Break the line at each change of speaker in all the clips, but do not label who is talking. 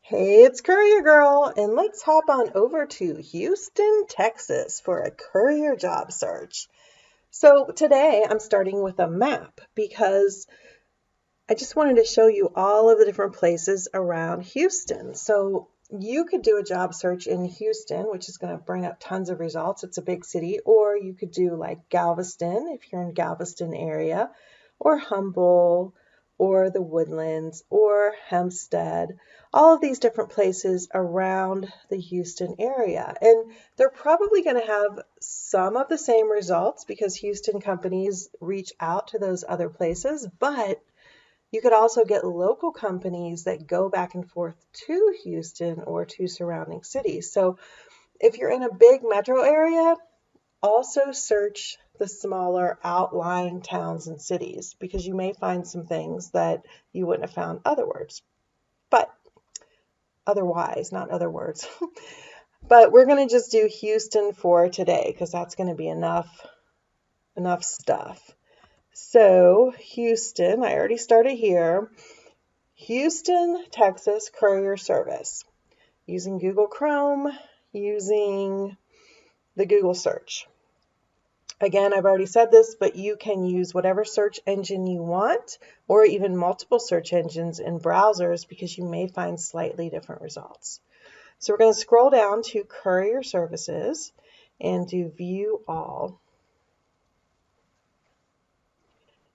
Hey, it's Courier Girl, and let's hop on over to Houston, Texas for a Courier Job Search. So today I'm starting with a map because I just wanted to show you all of the different places around Houston. So you could do a job search in Houston, which is going to bring up tons of results. It's a big city. Or you could do like Galveston if you're in Galveston area, or Humble, or the Woodlands, or Hempstead, all of these different places around the Houston area. And they're probably going to have some of the same results because Houston companies reach out to those other places, but you could also get local companies that go back and forth to Houston or to surrounding cities. So if you're in a big metro area, also search the smaller outlying towns and cities because you may find some things that you wouldn't have found otherwise. But otherwise, not other words. But we're going to just do Houston for today because that's going to be enough stuff. So Houston, I already started here. Houston, Texas Courier Service. Using Google Chrome, using the Google search. Again, I've already said this, but you can use whatever search engine you want, or even multiple search engines in browsers because you may find slightly different results. So we're going to scroll down to Courier Services and do View All.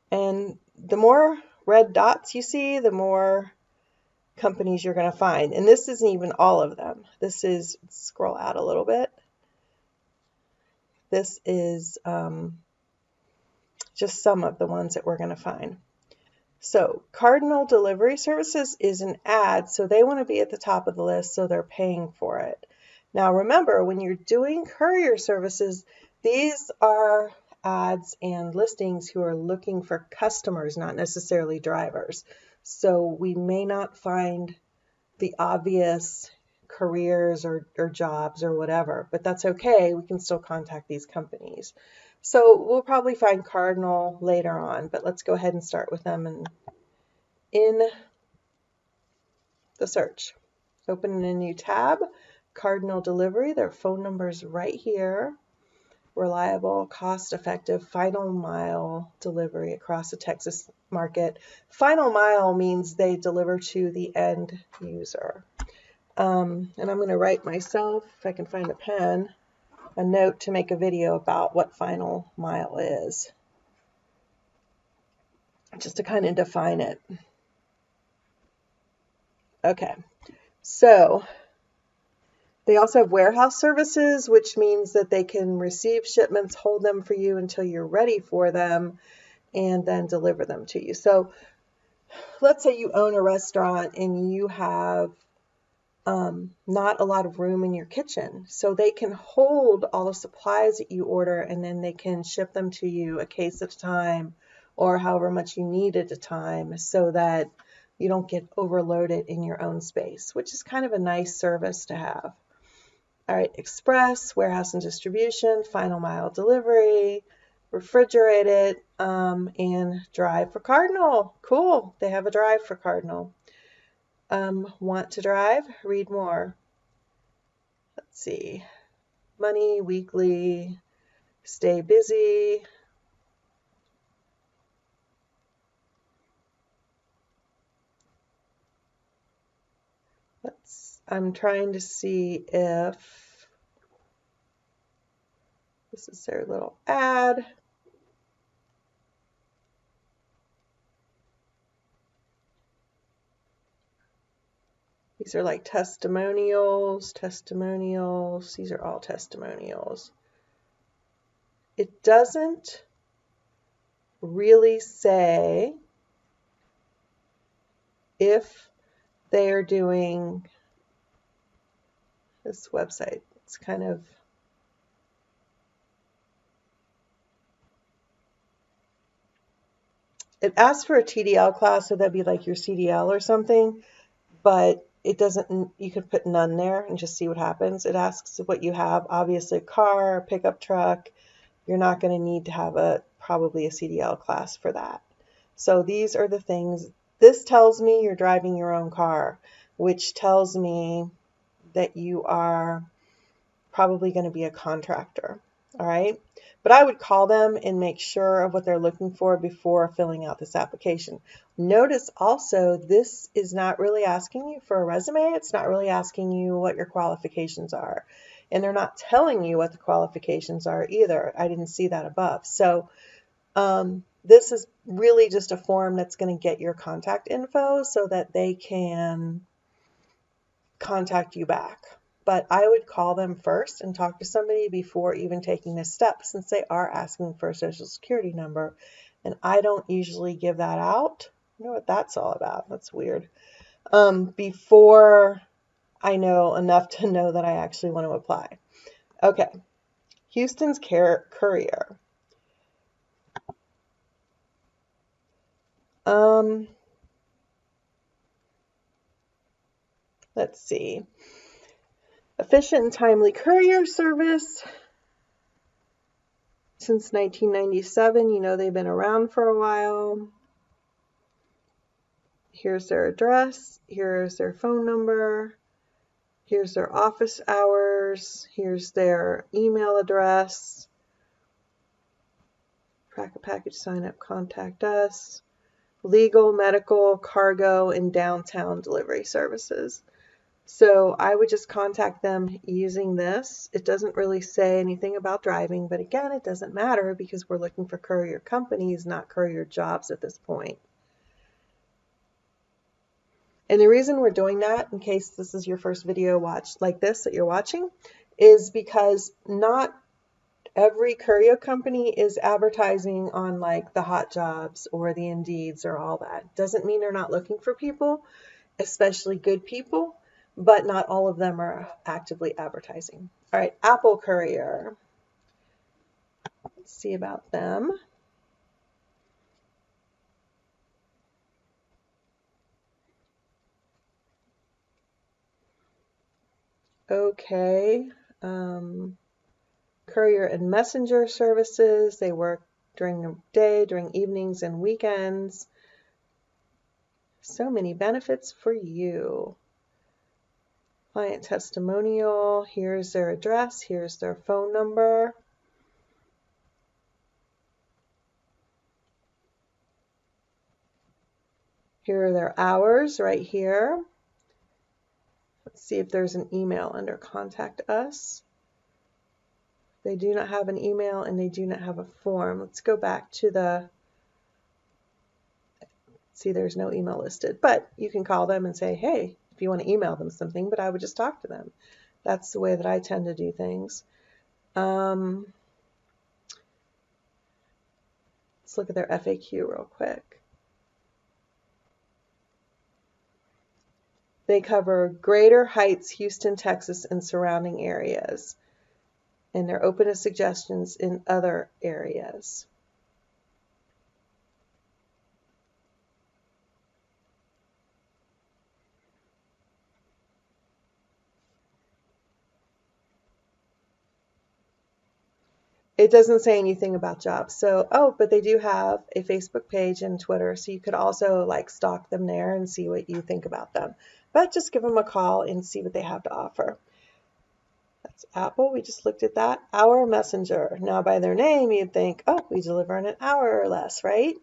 And the more red dots you see, the more companies you're going to find. And this isn't even all of them. This is, scroll out a little bit. This is just some of the ones that we're going to find. So Cardinal Delivery Services is an ad, so they want to be at the top of the list, so they're paying for it. Now remember, when you're doing courier services, these are ads and listings who are looking for customers, not necessarily drivers. So we may not find the obvious careers or jobs or whatever, but that's okay. We can still contact these companies. So we'll probably find Cardinal later on, but let's go ahead and start with them in the search. Open a new tab, Cardinal Delivery. Their phone number is right here. Reliable, cost-effective, final mile delivery across the Texas market. Final mile means they deliver to the end user. And I'm going to write myself, if I can find a pen, a note to make a video about what final mile is, just to kind of define it. Okay, so they also have warehouse services, which means that they can receive shipments, hold them for you until you're ready for them, and then deliver them to you. So let's say you own a restaurant and you have not a lot of room in your kitchen. So they can hold all the supplies that you order and then they can ship them to you a case at a time or however much you need at a time so that you don't get overloaded in your own space, which is kind of a nice service to have. All right, express, warehouse and distribution, final mile delivery, refrigerated, and drive for Cardinal. Cool, they have a drive for Cardinal. Want to drive? Read more. Let's see. Money, weekly, stay busy. I'm trying to see if this is their little ad. These are like testimonials. These are all testimonials. It doesn't really say if they are doing this website. It's kind of it asks for a TDL class, so that'd be like your CDL or something, but it doesn't, you could put none there and just see what happens. It asks what you have, obviously a car, a pickup truck. You're not going to need to have probably a CDL class for that. So these are the things. This tells me you're driving your own car. which tells me that you are probably going to be a contractor. All right. But I would call them and make sure of what they're looking for before filling out this application. Notice also, this is not really asking you for a resume. It's not really asking you what your qualifications are. And they're not telling you what the qualifications are either. I didn't see that above. So this is really just a form that's going to get your contact info so that they can contact you back. But I would call them first and talk to somebody before even taking this step, since they are asking for a social security number. And I don't usually give that out. I know what that's all about. That's weird. Before I know enough to know that I actually want to apply. Okay. Houston's Courier. Let's see. Efficient and timely courier service. Since 1997, you know they've been around for a while. Here's their address. Here's their phone number. Here's their office hours. Here's their email address. Track a package, sign up, contact us. Legal, medical, cargo, and downtown delivery services. So I would just contact them using this. It doesn't really say anything about driving, but again, it doesn't matter because we're looking for courier companies, not courier jobs at this point. And the reason we're doing that, in case this is your first video watch like this that you're watching, is because not every courier company is advertising on like the hot jobs or the Indeeds or all that. Doesn't mean they're not looking for people, especially good people, but not all of them are actively advertising. All right, Apple Courier. Let's see about them. Okay. Courier and messenger services. They work during the day, during evenings and weekends. So many benefits for you. Client testimonial. Here's their address. Here's their phone number. Here are their hours right here. Let's see if there's an email under contact us. They do not have an email and they do not have a form. Let's go back to the, see there's no email listed, but you can call them and say, hey, if you want to email them something, but I would just talk to them. That's the way that I tend to do things. Let's look at their FAQ real quick. They cover Greater Heights, Houston, Texas, and surrounding areas. And they're open to suggestions in other areas. It doesn't say anything about jobs. So, oh, but they do have a Facebook page and Twitter. So you could also like stalk them there and see what you think about them. But just give them a call and see what they have to offer. That's Apple. We just looked at that. Our Messenger. Now by their name, you'd think, oh, we deliver in an hour or less, right?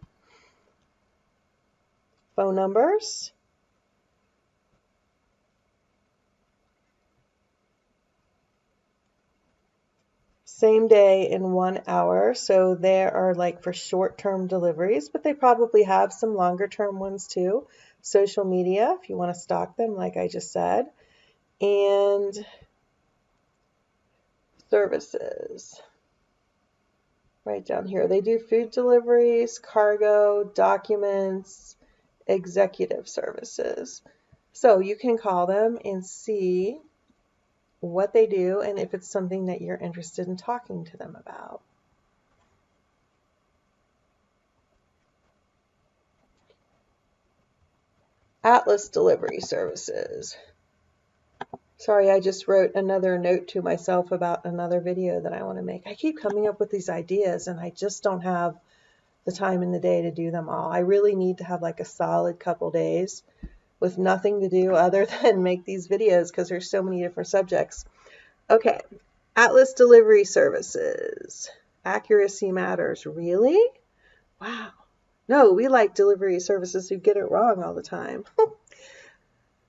Phone numbers. Same day in 1 hour. So they are like for short-term deliveries, but they probably have some longer-term ones too. Social media, if you want to stalk them, like I just said. And services. Right down here. They do food deliveries, cargo, documents, executive services. So you can call them and see what they do and if it's something that you're interested in talking to them about. Atlas Delivery Services. Sorry, I just wrote another note to myself about another video that I want to make. I keep coming up with these ideas and I just don't have the time in the day to do them all. I really need to have like a solid couple days with nothing to do other than make these videos because there's so many different subjects. Okay, Atlas Delivery Services. Accuracy matters. Really? Wow. No, we like delivery services who get it wrong all the time.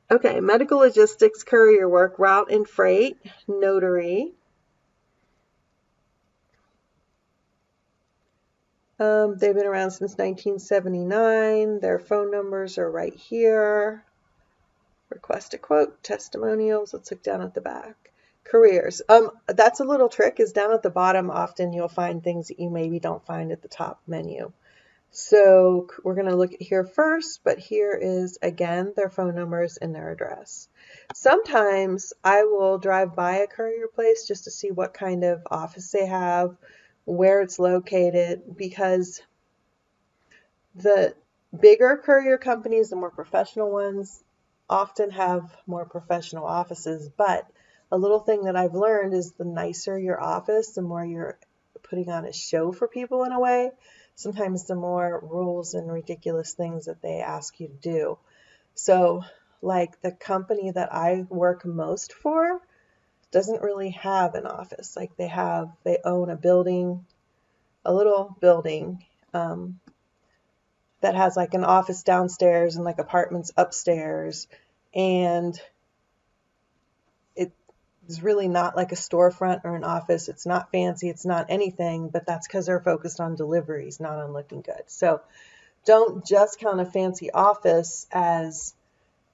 Okay, medical logistics, courier work, route and freight, notary. They've been around since 1979. Their phone numbers are right here. Request a quote, testimonials. Let's look down at the back. Careers. That's a little trick, is down at the bottom often you'll find things that you maybe don't find at the top menu. So we're going to look at here first, but here is, again, their phone numbers and their address. Sometimes I will drive by a courier place just to see what kind of office they have, where it's located, because the bigger courier companies, the more professional ones, often have more professional offices. But a little thing that I've learned is the nicer your office, the more you're putting on a show for people in a way. Sometimes the more rules and ridiculous things that they ask you to do. So like the company that I work most for doesn't really have an office. Like they own a building, a little building that has like an office downstairs and like apartments upstairs. And it's really not like a storefront or an office. It's not fancy. It's not anything, but that's because they're focused on deliveries, not on looking good. So don't just count a fancy office as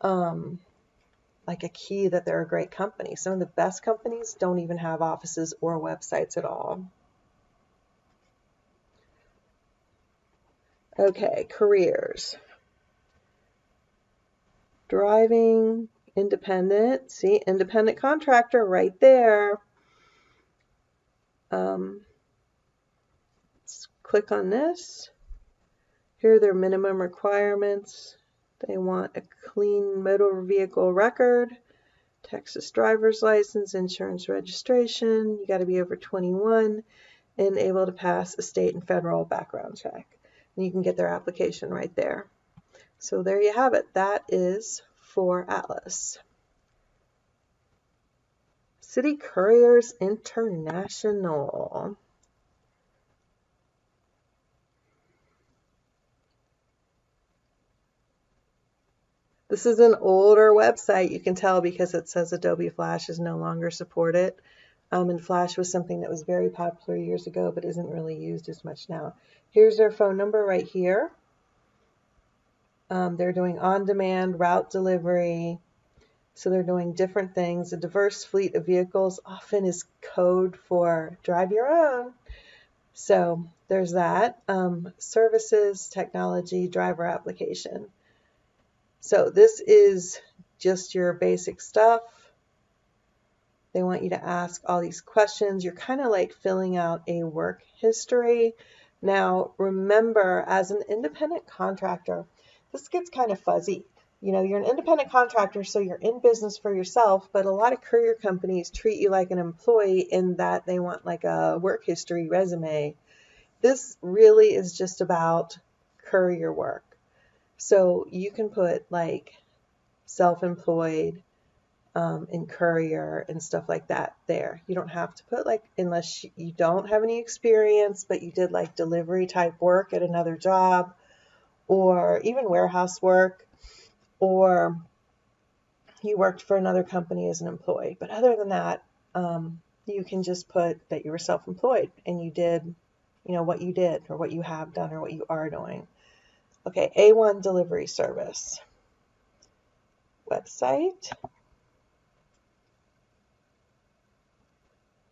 like a key that they're a great company. Some of the best companies don't even have offices or websites at all. Okay, careers. Driving, independent. See, independent contractor right there. Let's click on this. Here are their minimum requirements. They want a clean motor vehicle record, Texas driver's license, insurance registration. You got to be over 21 and able to pass a state and federal background check. And you can get their application right there. So there you have it. That is for Atlas. City Couriers International. This is an older website. You can tell because it says Adobe Flash is no longer supported. And Flash was something that was very popular years ago, but isn't really used as much now. Here's their phone number right here. They're doing on-demand route delivery. So they're doing different things. A diverse fleet of vehicles often is code for drive your own. So there's that. Services, technology, driver application. So this is just your basic stuff. They want you to ask all these questions. You're kind of like filling out a work history. Now, remember, as an independent contractor, this gets kind of fuzzy. You know, you're an independent contractor, so you're in business for yourself, but a lot of courier companies treat you like an employee in that they want like a work history resume. This really is just about courier work. So you can put like self-employed and courier and stuff like that there. You don't have to put like, unless you don't have any experience, but you did like delivery type work at another job or even warehouse work, or you worked for another company as an employee. But other than that, you can just put that you were self-employed and you did, you know, what you did or what you have done or what you are doing. Okay, A1 delivery service. Website.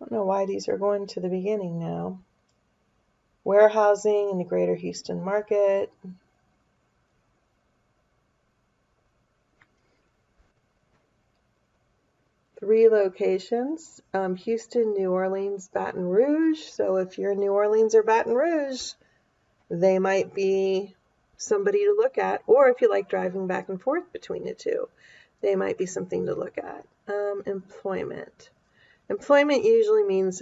I don't know why these are going to the beginning now. Warehousing in the greater Houston market. Three locations, Houston, New Orleans, Baton Rouge. So if you're in New Orleans or Baton Rouge, they might be somebody to look at. Or if you like driving back and forth between the two, they might be something to look at. Employment. Employment usually means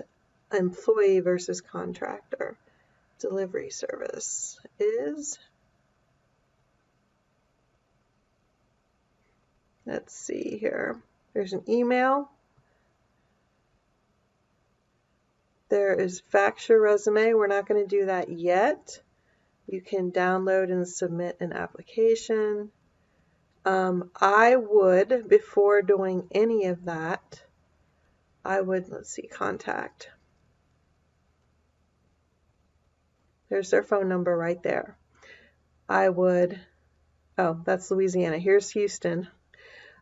employee versus contractor. Delivery service is Let's see here. There's an email. There is fax your resume. We're not going to do that yet. You can download and submit an application. I would, before doing any of that, let's see, contact. There's their phone number right there. Oh, that's Louisiana. Here's Houston.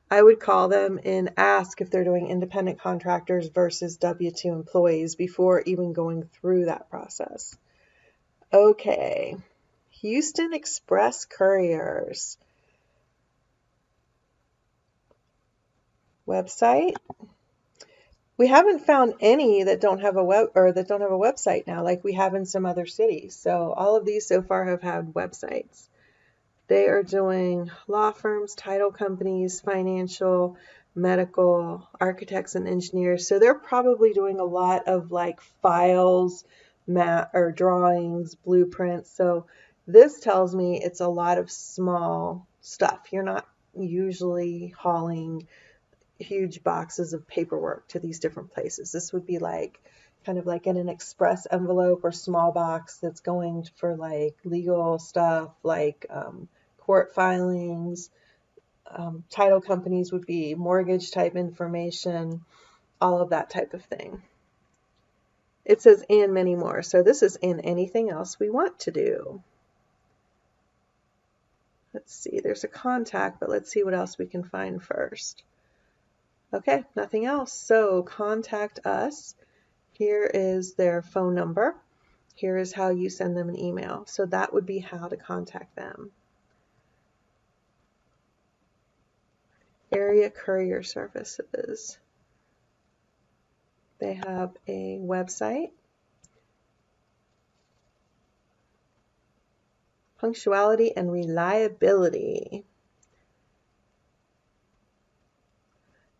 I would call them and ask if they're doing independent contractors versus W-2 employees before even going through that process. Okay, Houston Express Couriers. Website. We haven't found any that don't have a website now, like we have in some other cities. So all of these so far have had websites. They are doing law firms, title companies, financial, medical, architects, and engineers. So they're probably doing a lot of like files, or drawings, blueprints. So this tells me it's a lot of small stuff. You're not usually hauling huge boxes of paperwork to these different places. This would be like kind of like in an express envelope or small box that's going for like legal stuff, like court filings. Title companies would be mortgage type information, all of that type of thing. It says and many more. So this is in anything else we want to do. Let's see, there's a contact, but let's see what else we can find first. Okay, nothing else. So contact us. Here is their phone number. Here is how you send them an email. So that would be how to contact them. Area Courier Services. They have a website. Punctuality and reliability.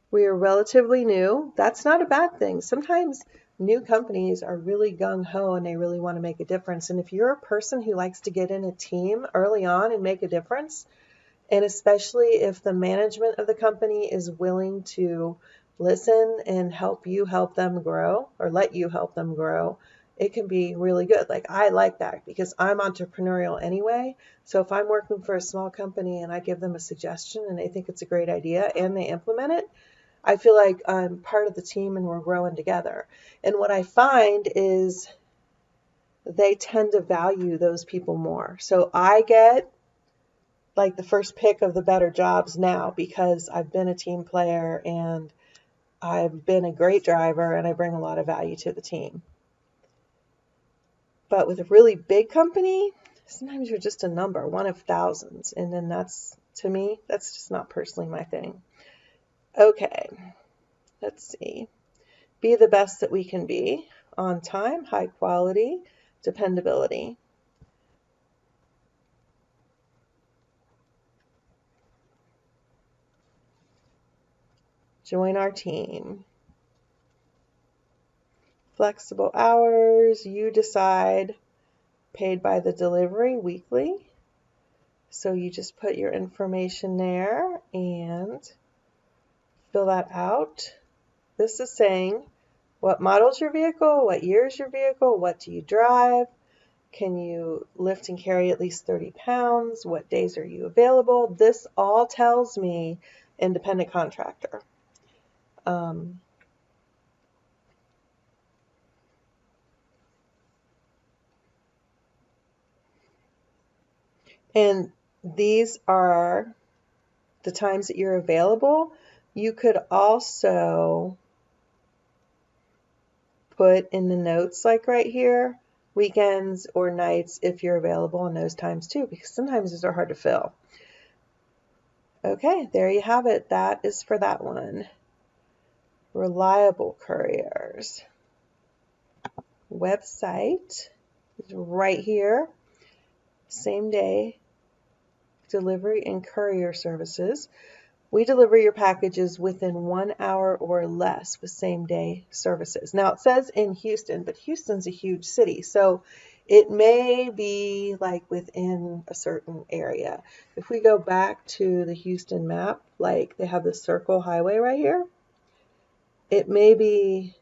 We are relatively new. That's not a bad thing. Sometimes new companies are really gung-ho and they really want to make a difference. And if you're a person who likes to get in a team early on and make a difference, and especially if the management of the company is willing to listen and help you help them grow or let you help them grow, it can be really good. Like I like that because I'm entrepreneurial anyway. So if I'm working for a small company and I give them a suggestion and they think it's a great idea and they implement it, I feel like I'm part of the team and we're growing together. And what I find is they tend to value those people more. So I get like the first pick of the better jobs now because I've been a team player and I've been a great driver and I bring a lot of value to the team. But with a really big company, sometimes you're just a number, one of thousands. And then to me, that's just not personally my thing. Okay, let's see. Be the best that we can be. On time, high quality, dependability. Join our team. Flexible hours, you decide. Paid by the delivery, weekly. So you just put your information there and fill that out. This is saying what model's your vehicle, what year is your vehicle, what do you drive, can you lift and carry at least 30 pounds, what days are you available. This all tells me independent contractor. And these are the times that you're available. You could also put in the notes, like right here, weekends or nights if you're available on those times too, because sometimes those are hard to fill. Okay, there you have it. That is for that one. Reliable couriers. Website is right here. Same day delivery and courier services. We deliver your packages within 1 hour or less with same day services. Now it says in Houston, but Houston's a huge city. So It may be like within a certain area. If we go back to the Houston map, like they have the Circle Highway right here, it may be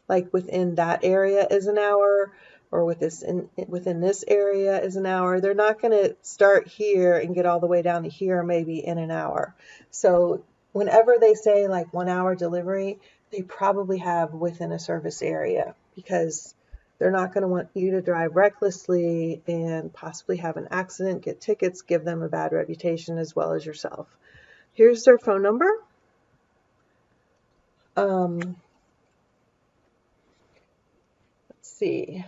like within that area is an hour, or within this area is an hour. They're not going to start here and get all the way down to here maybe in an hour. So whenever they say like 1 hour delivery, they probably have within a service area, because they're not going to want you to drive recklessly and possibly have an accident, get tickets, give them a bad reputation as well as yourself. Here's their phone number. Let's see.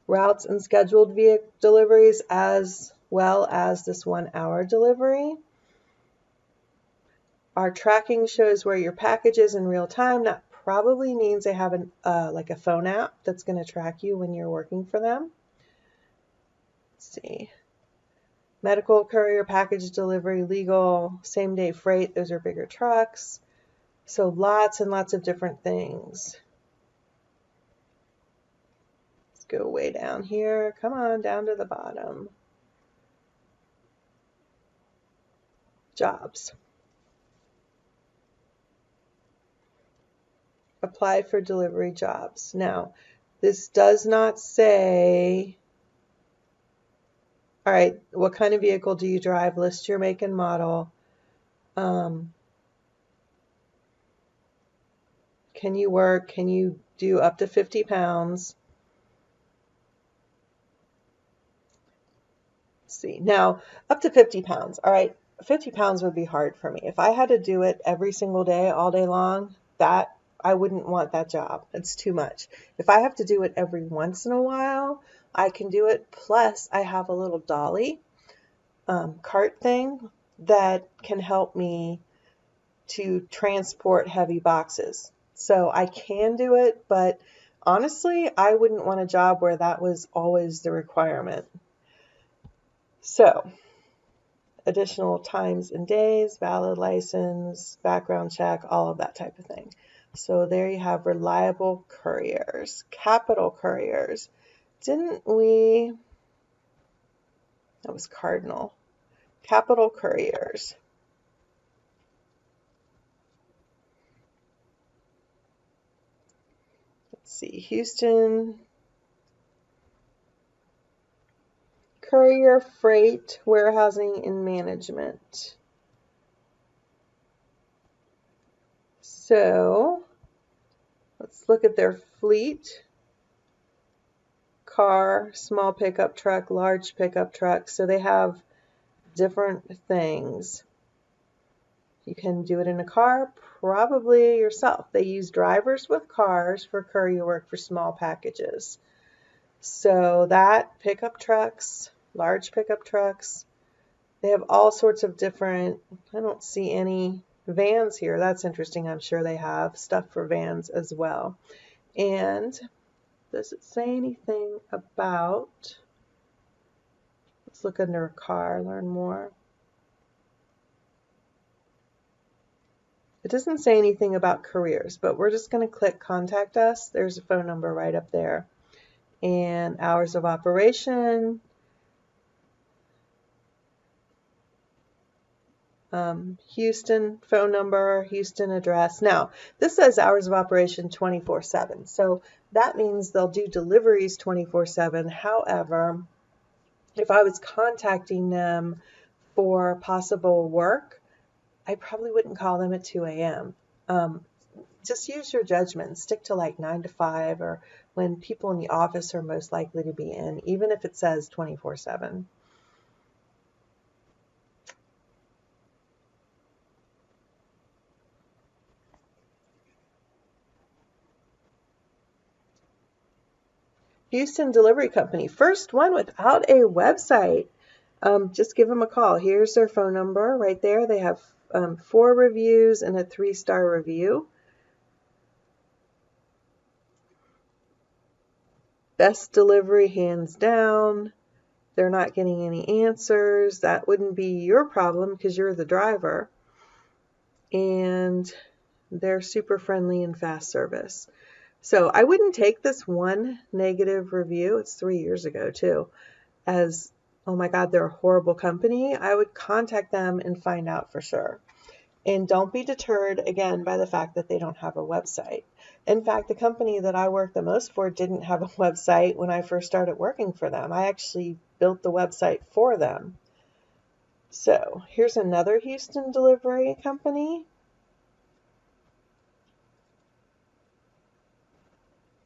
Routes and scheduled vehicle deliveries, as well as this 1 hour delivery. Our tracking shows where your package is in real time. That probably means they have like a phone app that's going to track you when you're working for them. Let's see. Medical, courier, package delivery, legal, same day freight. Those are bigger trucks. So lots and lots of different things. Let's go way down here. Come on, down to the bottom. Jobs. Apply for delivery jobs. Now, this does not say, all right, what kind of vehicle do you drive? List your make and model. Can you work? Can you do up to 50 pounds? Let's see. Now, up to 50 pounds. All right, 50 pounds would be hard for me. If I had to do it every single day, all day long, I wouldn't want that job. It's too much. If I have to do it every once in a while, I can do it. Plus, I have a little dolly cart thing that can help me to transport heavy boxes. So I can do it, but honestly, I wouldn't want a job where that was always the requirement. So, additional times and days, valid license, background check, all of that type of thing. So there you have reliable couriers, capital couriers. Didn't we? That was cardinal. Capital couriers. Let's see, Houston. Courier, freight, warehousing, and management. So let's look at their fleet. Car, small pickup truck, large pickup truck. So they have different things. You can do it in a car, probably yourself. They use drivers with cars for courier work for small packages. So that, pickup trucks, large pickup trucks. They have all sorts of different, I don't see any vans here. That's interesting. I'm sure they have stuff for vans as well. And does it say anything about, let's look under a car, learn more. It doesn't say anything about careers, but we're just going to click contact us. There's a phone number right up there. And hours of operation. Houston phone number, Houston address. Now, this says hours of operation 24/7. So that means they'll do deliveries 24/7. However, if I was contacting them for possible work, I probably wouldn't call them at 2 a.m. Just use your judgment. Stick to like 9 to 5, or when people in the office are most likely to be in, even if it says 24/7. Houston Delivery Company, first one without a website. Just give them a call. Here's their phone number right there. They have 4 reviews and a 3-star review. Best delivery, hands down. They're not getting any answers. That wouldn't be your problem because you're the driver. And They're super friendly and fast service. So I wouldn't take this one negative review, it's 3 years ago too, as, oh my God, they're a horrible company. I would contact them and find out for sure. And don't be deterred, again, by the fact that they don't have a website. In fact, the company that I worked the most for didn't have a website when I first started working for them. I actually built the website for them. So here's another Houston delivery company.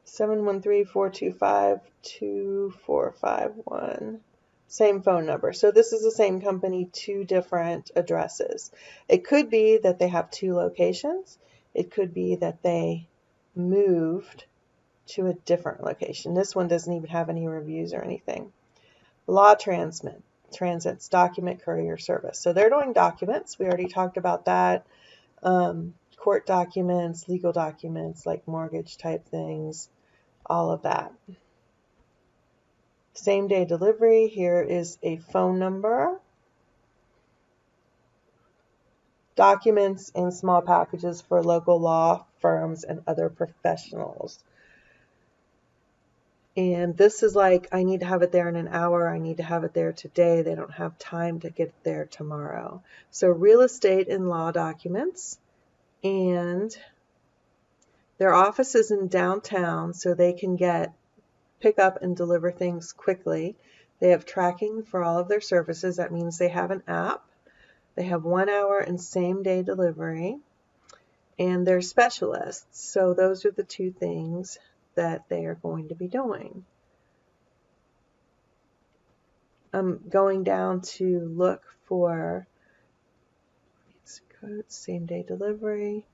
713-425-2451. Same phone number. So this is the same company, 2 different addresses. It could be that they have 2 locations. It could be that they moved to a different location. This one doesn't even have any reviews or anything. Law Transits, document courier service. So they're doing documents. We already talked about that. Court documents, legal documents, like mortgage type things, all of that. Same day delivery. Here is a phone number. Documents and small packages for local law firms and other professionals. And this is like, I need to have it there in an hour. I need to have it there today. They don't have time to get there tomorrow. So real estate and law documents. And their office is in downtown, so they can pick up and deliver things quickly. They have tracking for all of their services. That means they have an app. They have 1 hour and same day delivery. And they're specialists. So those are the 2 things that they are going to be doing. I'm going down to look for same day delivery,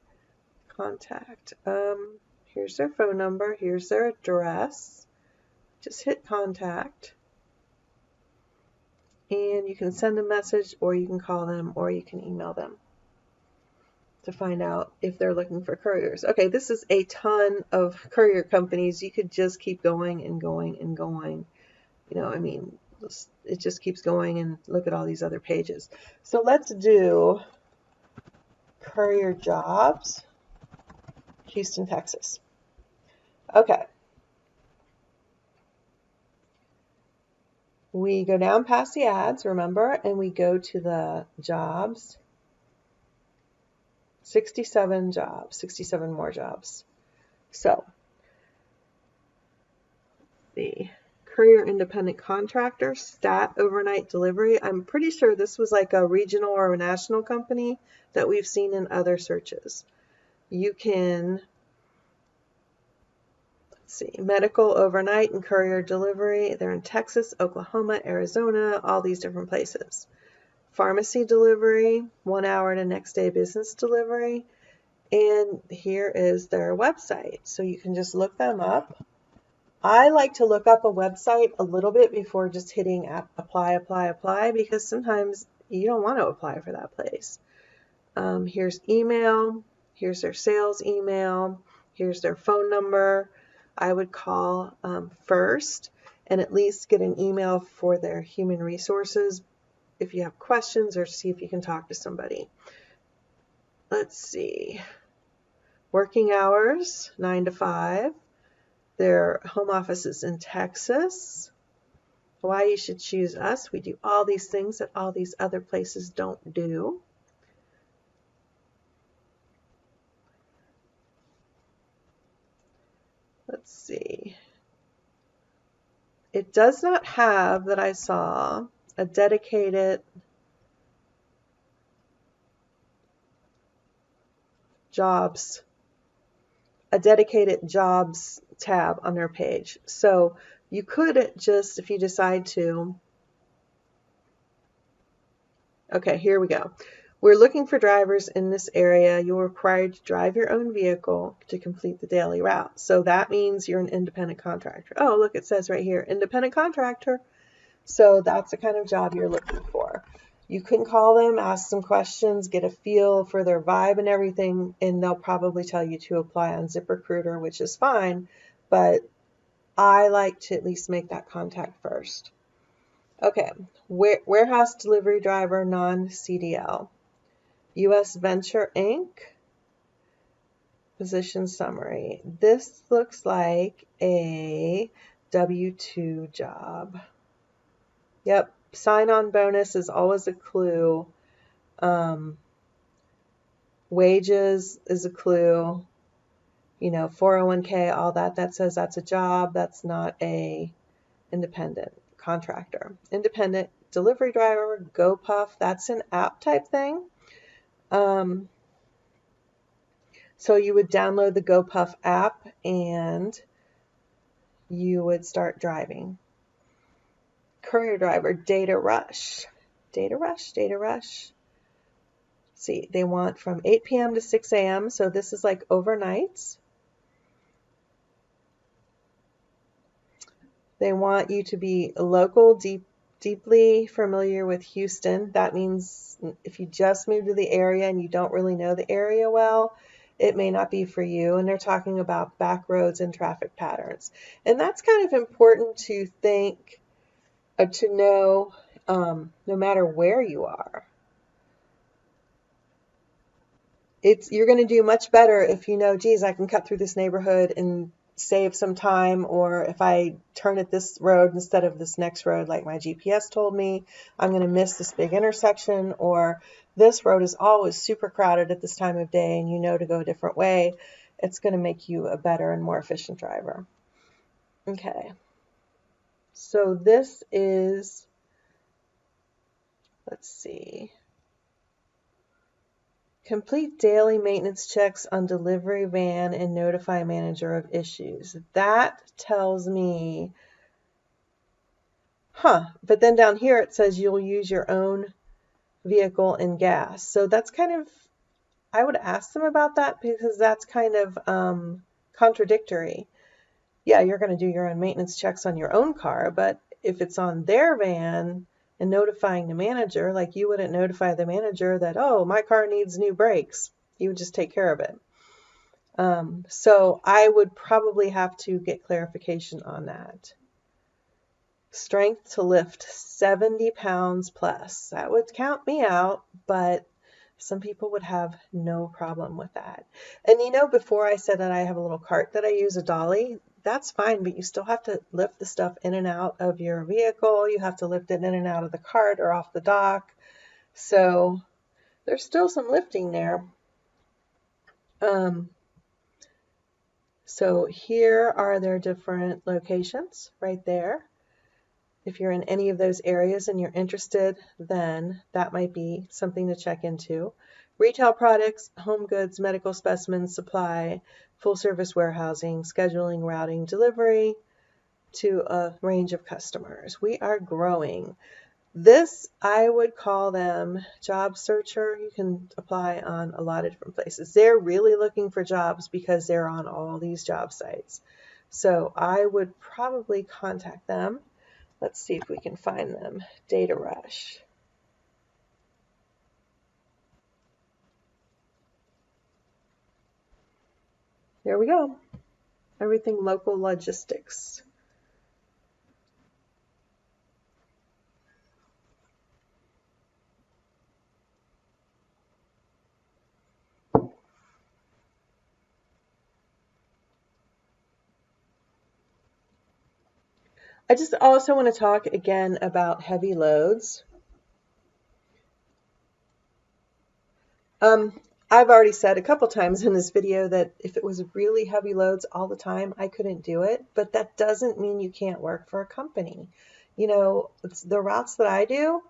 contact. Here's their phone number. Here's their address. Just hit contact. And you can send a message, or you can call them, or you can email them to find out if they're looking for couriers. Okay, this is a ton of courier companies. You could just keep going and going and going. You know, I mean, it just keeps going, and look at all these other pages. So let's do Courier Jobs, Houston, Texas. Okay. We go down past the ads, remember, and we go to the jobs. 67 jobs, 67 more jobs. So, the Courier Independent Contractor, Stat Overnight Delivery. I'm pretty sure this was like a regional or a national company that we've seen in other searches. You can, let's see, medical overnight and courier delivery. They're in Texas, Oklahoma, Arizona, all these different places. Pharmacy delivery, 1 hour to next day business delivery. And here is their website. So you can just look them up. I like to look up a website a little bit before just hitting apply, because sometimes you don't want to apply for that place. Here's email. Here's their sales email. Here's their phone number. I would call first and at least get an email for their human resources if you have questions, or see if you can talk to somebody. Let's see. Working hours, 9 to 5. Their home office is in Texas. Why you should choose us. We do all these things that all these other places don't do. Let's see. It does not have, that I saw, a dedicated jobs tab on their page. So you could just, if you decide to, okay, here we go. We're looking for drivers in this area. You're required to drive your own vehicle to complete the daily route. So that means you're an independent contractor. Oh, look, it says right here, independent contractor. So that's the kind of job you're looking for. You can call them, ask some questions, get a feel for their vibe and everything, and they'll probably tell you to apply on ZipRecruiter, which is fine, but I like to at least make that contact first. Okay, warehouse delivery driver, non-CDL. U.S. Venture Inc., Position summary. This looks like a W-2 job. Yep, sign-on bonus is always a clue. Wages is a clue. You know, 401k, all that, that says that's a job. That's not a independent contractor. Independent delivery driver, GoPuff, that's an app type thing. So you would download the GoPuff app and you would start driving. Courier driver, data rush. Data rush, data rush. See, they want from 8 p.m. to 6 a.m. So this is like overnights. They want you to be local, deeply familiar with Houston. That means if you just moved to the area and you don't really know the area well, it may not be for you. And they're talking about back roads and traffic patterns. And that's kind of important to think, to know, no matter where you are. You're going to do much better if you know, geez, I can cut through this neighborhood and save some time, or if I turn at this road instead of this next road like my GPS told me, I'm going to miss this big intersection, or this road is always super crowded at this time of day and you know to go a different way. It's going to make you a better and more efficient driver. Okay, so this is, let's see, complete daily maintenance checks on delivery van and notify manager of issues. That tells me, but then down here it says you'll use your own vehicle and gas. So that's kind of, I would ask them about that because that's kind of contradictory. Yeah, you're going to do your own maintenance checks on your own car, but if it's on their van and notifying the manager, like you wouldn't notify the manager that, oh, my car needs new brakes. You would just take care of it. So I would probably have to get clarification on that. Strength to lift 70 pounds plus. That would count me out, but some people would have no problem with that. And you know, before I said that I have a little cart that I use, a dolly, that's fine, but you still have to lift the stuff in and out of your vehicle. You have to lift it in and out of the cart or off the dock. So there's still some lifting there. So here are their different locations right there. If you're in any of those areas and you're interested, then that might be something to check into. Retail products, home goods, medical specimens, supply, full service warehousing, scheduling, routing, delivery to a range of customers. We are growing. This, I would call them job searcher. You can apply on a lot of different places. They're really looking for jobs because they're on all these job sites. So I would probably contact them. Let's see if we can find them. Data Rush. There we go. Everything local logistics. I just also want to talk again about heavy loads. I've already said a couple times in this video that if it was really heavy loads all the time, I couldn't do it, but that doesn't mean you can't work for a company. You know, the routes that I do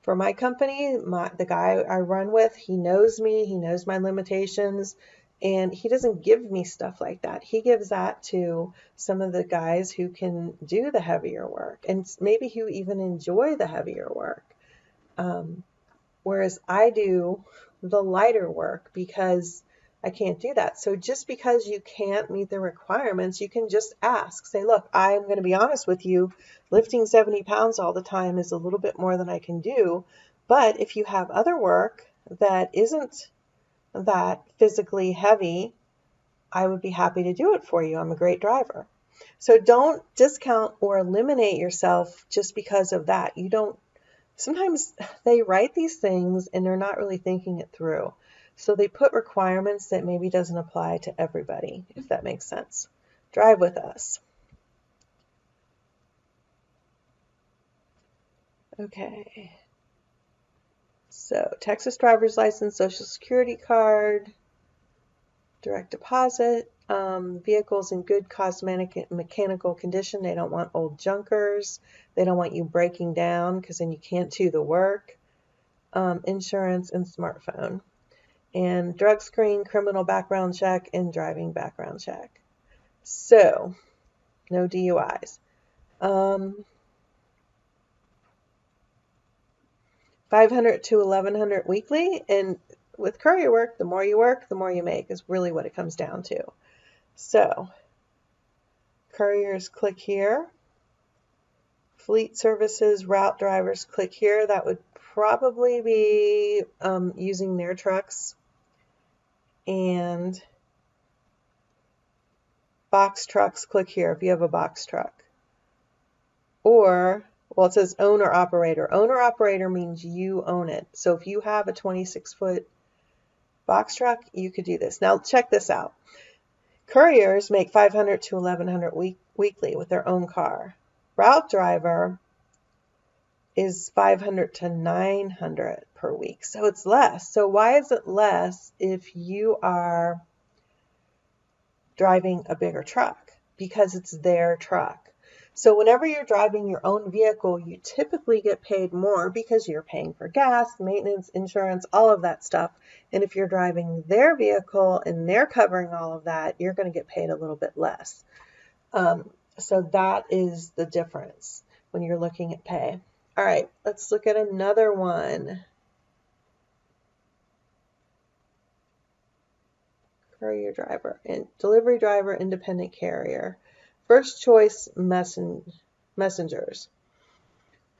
for my company, the guy I run with, he knows me, he knows my limitations, and he doesn't give me stuff like that. He gives that to some of the guys who can do the heavier work, and maybe who even enjoy the heavier work. Whereas I do the lighter work because I can't do that. So just because you can't meet the requirements, you can just ask. Say, look, I'm going to be honest with you. Lifting 70 pounds all the time is a little bit more than I can do. But if you have other work that isn't that physically heavy, I would be happy to do it for you. I'm a great driver. So don't discount or eliminate yourself just because of that. You don't. Sometimes they write these things and they're not really thinking it through. So they put requirements that maybe doesn't apply to everybody, if that makes sense. Drive with us. Okay. So Texas driver's license, social security card, direct deposit, vehicles in good cosmetic and mechanical condition. They don't want old junkers. They don't want you breaking down because then you can't do the work. Insurance and smartphone. And drug screen, criminal background check, and driving background check. So, no DUIs. 500 to 1100 weekly, and with courier work, the more you make is really what it comes down to. So, couriers, click here. Fleet services, route drivers, click here. That would probably be using their trucks. And box trucks, click here if you have a box truck. Or, well, it says owner operator. Owner operator means you own it. So if you have a 26-foot box truck, you could do this. Now check this out. Couriers make 500 to 1100 weekly with their own car. Route driver is 500 to 900 per week. So it's less. So why is it less if you are driving a bigger truck? Because it's their truck. So whenever you're driving your own vehicle, you typically get paid more because you're paying for gas, maintenance, insurance, all of that stuff. And if you're driving their vehicle and they're covering all of that, you're going to get paid a little bit less. So that is the difference when you're looking at pay. All right, let's look at another one. Courier driver and delivery driver, independent carrier. First choice messengers.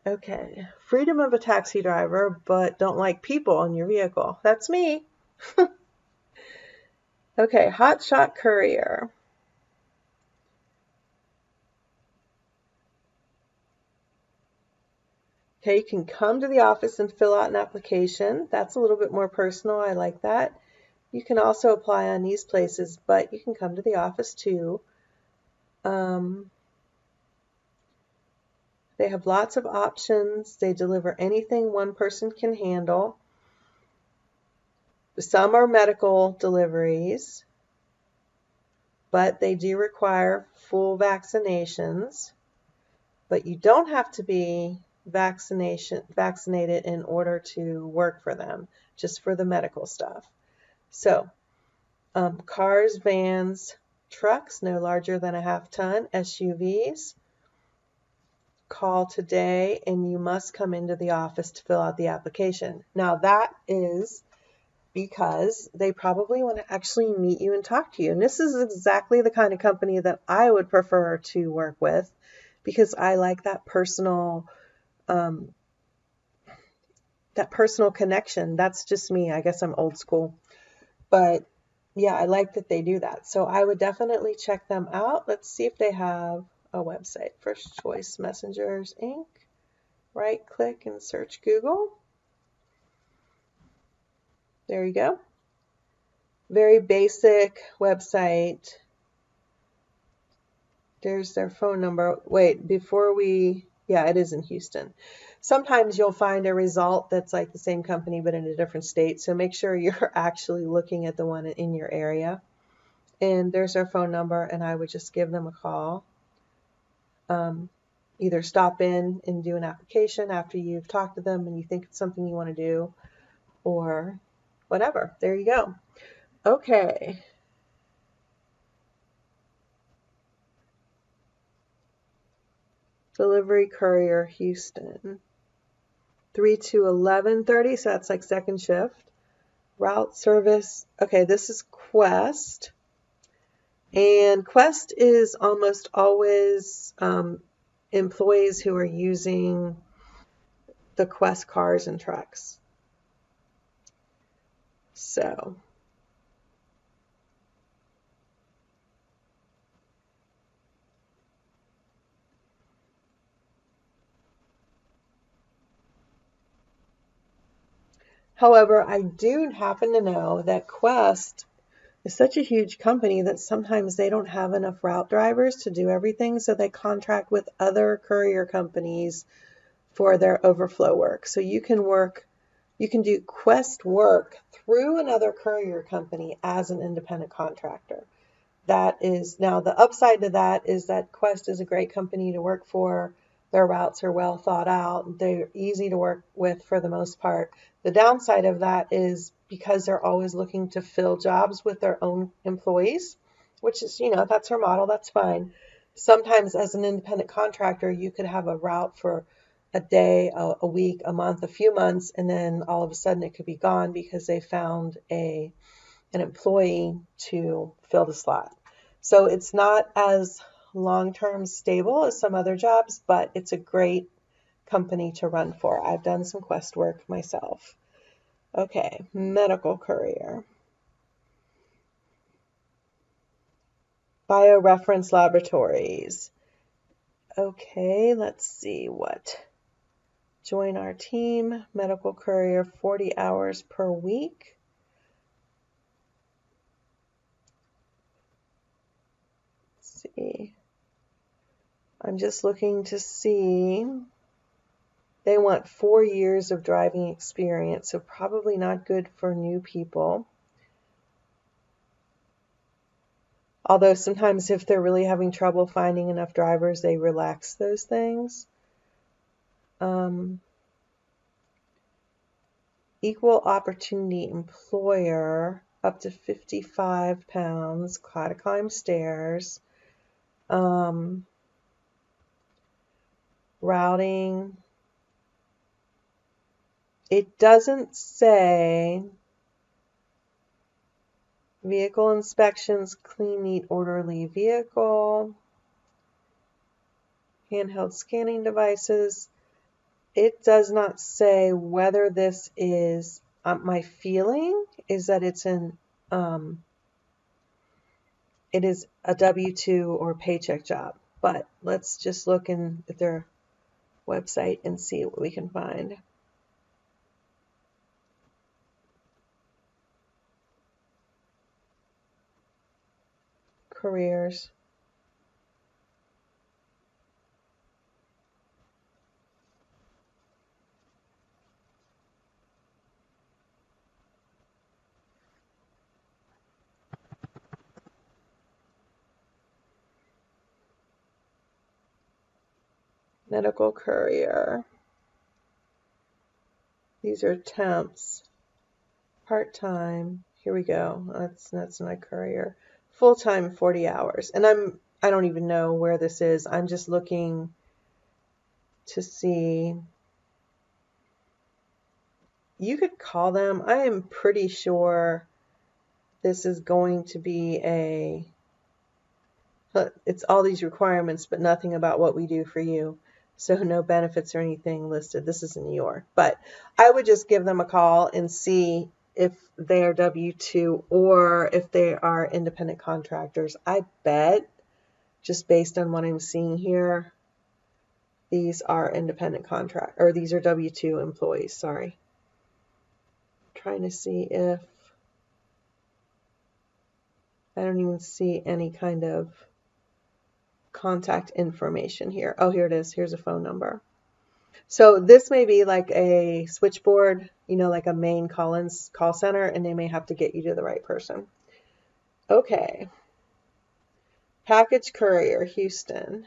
Okay, freedom of a taxi driver, but don't like people in your vehicle. That's me. Okay, hot shot courier. Okay, you can come to the office and fill out an application. That's a little bit more personal. I like that. You can also apply on these places, but you can come to the office too. They have lots of options. They deliver anything one person can handle. Some are medical deliveries, but they do require full vaccinations. But you don't have to be vaccinated in order to work for them, just for the medical stuff. So, cars, vans, trucks, no larger than a half-ton, SUVs. Call today and you must come into the office to fill out the application. Now that is because they probably want to actually meet you and talk to you. And this is exactly the kind of company that I would prefer to work with because I like that personal connection. That's just me. I guess I'm old school. But yeah, I like that they do that. So I would definitely check them out. Let's see if they have a website. First Choice Messengers Inc. Right click and search Google. There you go. Very basic website. There's their phone number. Wait, yeah, it is in Houston. Sometimes you'll find a result that's like the same company but in a different state. So make sure you're actually looking at the one in your area. And there's their phone number, and I would just give them a call. Either stop in and do an application after you've talked to them and you think it's something you want to do, or whatever. There you go. Okay. Delivery courier, Houston. 3 to 11:30, so that's like second shift. Route service. Okay, this is Quest. And Quest is almost always employees who are using the Quest cars and trucks. So However, I do happen to know that Quest is such a huge company that sometimes they don't have enough route drivers to do everything, so they contract with other courier companies for their overflow work. So you can do Quest work through another courier company as an independent contractor. That is, now the upside to that is that Quest is a great company to work for. Their routes are well thought out. They're easy to work with for the most part. The downside of that is because they're always looking to fill jobs with their own employees, which is, that's her model, that's fine. Sometimes as an independent contractor, you could have a route for a day, a week, a month, a few months, and then all of a sudden it could be gone because they found an employee to fill the slot. So it's not as long-term stable as some other jobs, but it's a great company to run for. I've done some Quest work myself. Okay, medical courier. Bioreference laboratories. Okay, let's see what. Join our team, medical courier, 40 hours per week. See. I'm just looking to see. They want 4 years of driving experience, so probably not good for new people. Although sometimes if they're really having trouble finding enough drivers, they relax those things. Equal opportunity employer, up to 55 pounds, how to climb stairs. Routing. It doesn't say vehicle inspections, clean, neat, orderly vehicle, handheld scanning devices. It does not say whether this is, my feeling is that it is a W-2 or paycheck job, but let's just look at their website and see what we can find. Careers. Medical courier. These are temps. Part-time. Here we go. That's my courier. Full-time, 40 hours. And I don't even know where this is. I'm just looking to see. You could call them. I am pretty sure this is going to be it's all these requirements, but nothing about what we do for you. So no benefits or anything listed. This is in New York. But I would just give them a call and see if they are W-2 or if they are independent contractors. I bet, just based on what I'm seeing here, these are independent these are W-2 employees, sorry. I'm trying to see if I don't even see any kind of contact information here. Oh, here it is. Here's a phone number. So this may be like a switchboard, like a main call center, and they may have to get you to the right person. Okay. Package courier, Houston.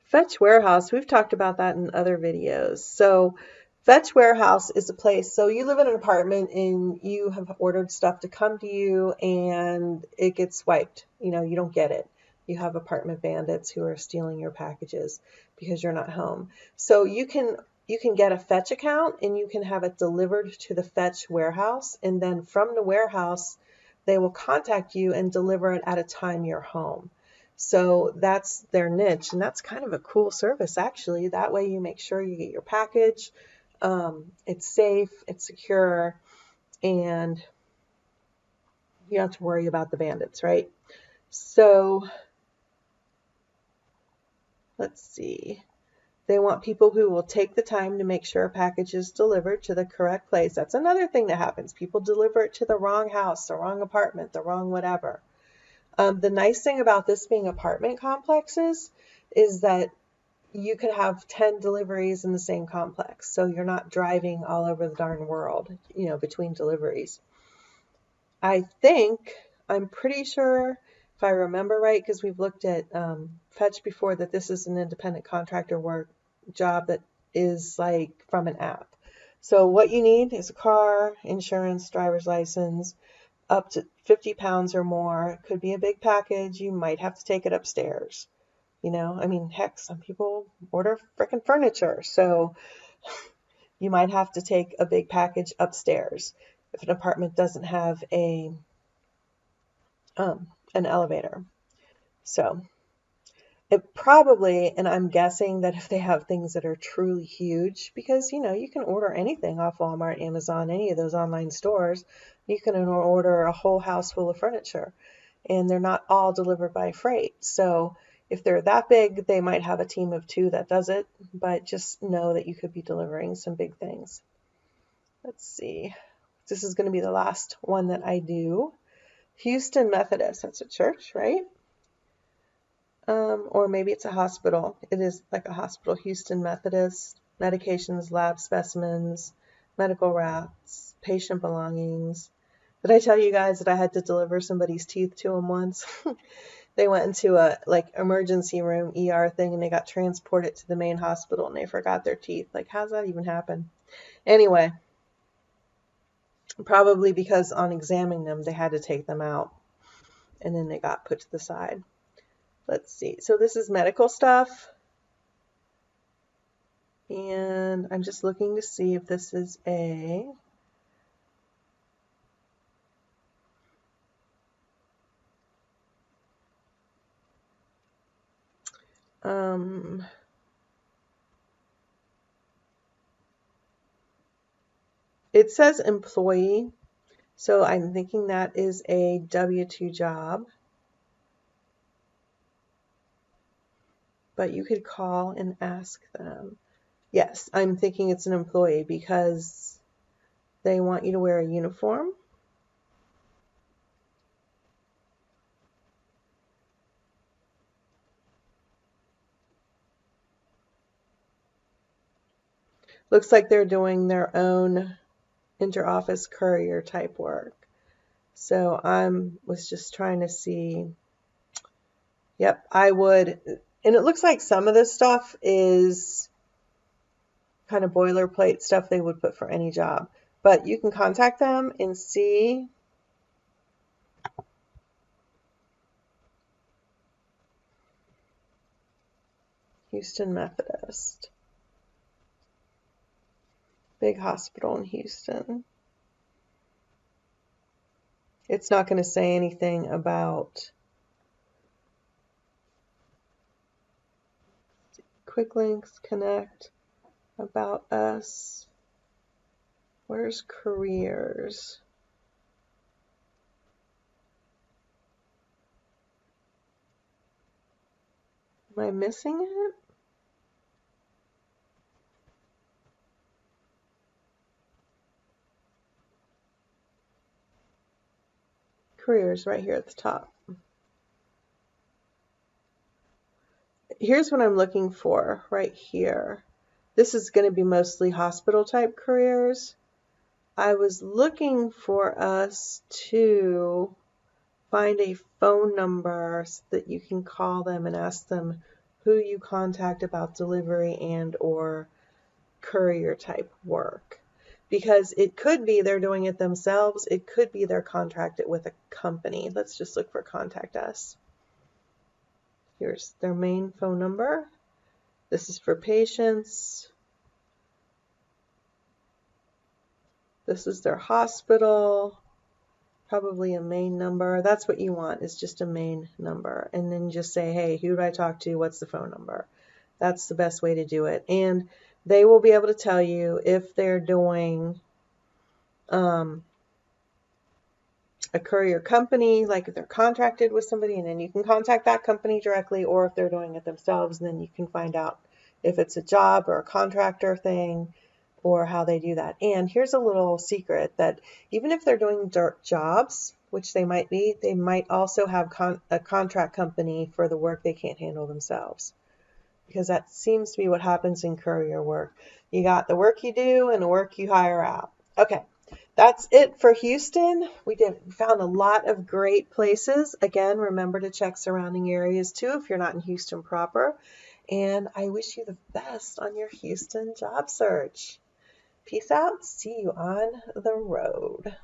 Fetch warehouse, we've talked about that in other videos. So Fetch warehouse is a place, so you live in an apartment and you have ordered stuff to come to you and it gets swiped. You don't get it. You have apartment bandits who are stealing your packages because you're not home. So you can get a Fetch account and you can have it delivered to the Fetch warehouse, and then from the warehouse they will contact you and deliver it at a time you're home. So that's their niche, and that's kind of a cool service actually. That way you make sure you get your package. It's safe, it's secure, and you don't have to worry about the bandits, right? So let's see. They want people who will take the time to make sure a package is delivered to the correct place. That's another thing that happens. People deliver it to the wrong house, the wrong apartment, the wrong whatever. The nice thing about this being apartment complexes is that you could have 10 deliveries in the same complex. So you're not driving all over the darn world, between deliveries. I'm pretty sure, if I remember right, because we've looked at Fetch before, that this is an independent contractor work job that is like from an app. So what you need is a car, insurance, driver's license, up to 50 pounds or more. It could be a big package. You might have to take it upstairs. Heck, some people order frickin' furniture. So you might have to take a big package upstairs if an apartment doesn't have an elevator. So it probably, and I'm guessing that if they have things that are truly huge, because you can order anything off Walmart, Amazon, any of those online stores, you can order a whole house full of furniture, and they're not all delivered by freight. So if they're that big, they might have a team of 2 that does it, but just know that you could be delivering some big things. Let's see. This is going to be the last one that I do. Houston Methodist, that's a church, right? Or maybe it's a hospital. It is like a hospital. Houston Methodist, medications, lab specimens, medical wraps, patient belongings. Did I tell you guys that I had to deliver somebody's teeth to them once? They went into a emergency room ER thing, and they got transported to the main hospital, and they forgot their teeth. How's that even happen? Anyway, probably because on examining them, they had to take them out, and then they got put to the side. Let's see. So this is medical stuff. And I'm just looking to see if this is a it says employee, so I'm thinking that is a W-2 job. But you could call and ask them. Yes, I'm thinking it's an employee because they want you to wear a uniform. Looks like they're doing their own inter-office courier type work. So I was just trying to see. Yep, I would. And it looks like some of this stuff is kind of boilerplate stuff they would put for any job. But you can contact them and see. Houston Methodist. Big hospital in Houston. It's not going to say anything about quick links, connect, about us. Where's careers? Am I missing it? Careers right here at the top. Here's what I'm looking for right here. This is going to be mostly hospital type careers. I was looking for us to find a phone number so that you can call them and ask them who you contact about delivery and or courier type work. Because it could be they're doing it themselves. It could be they're contracted with a company. Let's just look for contact us. Here's their main phone number. This is for patients. This is their hospital. Probably a main number. That's what you want, is just a main number. And then just say, hey, who do I talk to? What's the phone number? That's the best way to do it. And they will be able to tell you if they're doing a courier company, like if they're contracted with somebody, and then you can contact that company directly, or if they're doing it themselves, and then you can find out if it's a job or a contractor thing, or how they do that. And here's a little secret that even if they're doing dirt jobs, which they might be, they might also have a contract company for the work they can't handle themselves. Because that seems to be what happens in courier work. You got the work you do and the work you hire out. Okay, that's it for Houston. We found a lot of great places. Again, remember to check surrounding areas too if you're not in Houston proper. And I wish you the best on your Houston job search. Peace out. See you on the road.